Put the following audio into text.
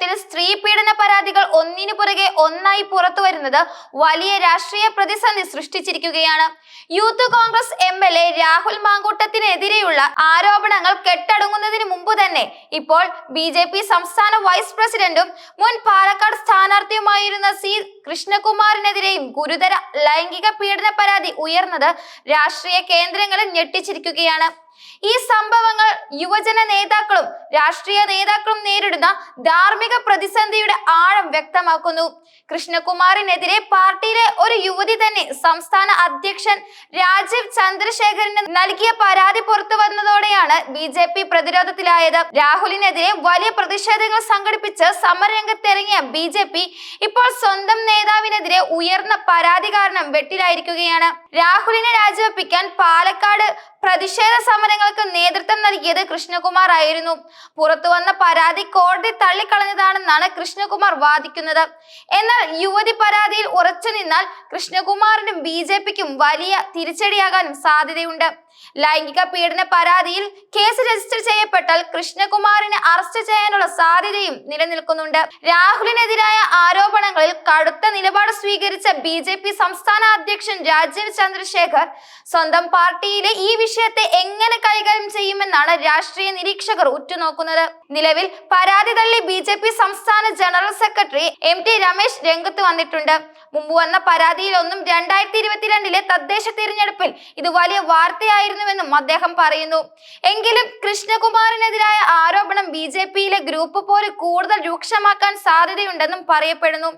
തെരഞ്ഞെടുപ്പിൽ സ്ത്രീ പീഡന പരാതികൾ ഒന്നിനു പുറകെ ഒന്നായി പുറത്തു വരുന്നത് വലിയ രാഷ്ട്രീയ പ്രതിസന്ധി സൃഷ്ടിച്ചിരിക്കുകയാണ്. യൂത്ത് കോൺഗ്രസ് MLA രാഹുൽ മാങ്കൂട്ടത്തിനെതിരെയുള്ള ആരോപണങ്ങൾ കെട്ടടങ്ങുന്നതിന് മുമ്പ് തന്നെ ഇപ്പോൾ BJP സംസ്ഥാന വൈസ് പ്രസിഡന്റും മുൻ പാലക്കാട് സ്ഥാനാർത്ഥിയുമായിരുന്ന C കൃഷ്ണകുമാറിനെതിരെയും ഗുരുതര ലൈംഗിക പീഡന പരാതി ഉയർന്നത് രാഷ്ട്രീയ കേന്ദ്രങ്ങളിൽ ഞെട്ടിച്ചിരിക്കുകയാണ്. ഈ സംഭവങ്ങൾ യുവജന നേതാക്കളും രാഷ്ട്രീയ നേതാക്കളും നേരിടുന്ന ധാർമ്മിക പ്രതിസന്ധിയുടെ ആഴം വ്യക്തമാക്കുന്നു. കൃഷ്ണകുമാറിനെതിരെ പാർട്ടിയിലെ ഒരു യുവതി തന്നെ സംസ്ഥാന അധ്യക്ഷൻ രാജീവ് ചന്ദ്രശേഖരന് നൽകിയ പരാതി പുറത്തു വന്നതോടെയാണ് BJP പ്രതിരോധത്തിലായത്. രാഹുലിനെതിരെ വലിയ പ്രതിഷേധങ്ങൾ സംഘടിപ്പിച്ച് സമരരംഗത്തിറങ്ങിയ BJP ഇപ്പോൾ സ്വന്തം നേതാവിനെതിരെ ഉയർന്ന പരാതി കാരണം വെട്ടിലായിരിക്കുകയാണ്. രാഹുലിനെ രാജിവെപ്പിക്കാൻ പാലക്കാട് പ്രതിഷേധ സമരങ്ങൾക്ക് നേതൃത്വം നൽകിയത് കൃഷ്ണകുമാർ ആയിരുന്നു. പുറത്തു വന്ന പരാതി കോടതി തള്ളിക്കളഞ്ഞതാണെന്നാണ് കൃഷ്ണകുമാർ വാദിക്കുന്നത്. എന്നാൽ യുവതി പരാതിയിൽ ഉറച്ചു നിന്നാൽ കൃഷ്ണകുമാറിനും BJPക്കും വലിയ തിരിച്ചടിയാകാനും സാധ്യതയുണ്ട്. ലൈംഗിക പീഡന പരാതിയിൽ കേസ് രജിസ്റ്റർ ചെയ്യപ്പെട്ടാൽ കൃഷ്ണകുമാറിനെ അറസ്റ്റ് ചെയ്യാനുള്ള സാധ്യതയും നിലനിൽക്കുന്നുണ്ട്. രാഹുലിനെതിരായ ആരോപണങ്ങളിൽ കടുത്ത നിലപാട് സ്വീകരിച്ച BJP സംസ്ഥാന അധ്യക്ഷൻ രാജീവ് ചന്ദ്രശേഖർ സ്വന്തം പാർട്ടിയിലെ ഈ വിഷയത്തെ എങ്ങനെ കൈകാര്യം ചെയ്യുമെന്നാണ് രാഷ്ട്രീയ നിരീക്ഷകർ ഉറ്റുനോക്കുന്നത്. നിലവിൽ പരാതി തള്ളി BJP സംസ്ഥാന ജനറൽ സെക്രട്ടറി MT രമേശ് രംഗത്ത് വന്നിട്ടുണ്ട്. മുമ്പ് വന്ന പരാതിയിലൊന്നും 2022 തദ്ദേശ തിരഞ്ഞെടുപ്പിൽ ഇത് വലിയ വാർത്തയായിരുന്നുവെന്നും അദ്ദേഹം പറയുന്നു. എങ്കിലും കൃഷ്ണകുമാറിനെതിരായ ആരോപണം BJPയിലെ ഗ്രൂപ്പ് പോര് കൂടുതൽ രൂക്ഷമാക്കാൻ സാധ്യതയുണ്ടെന്നും പറയപ്പെടുന്നു.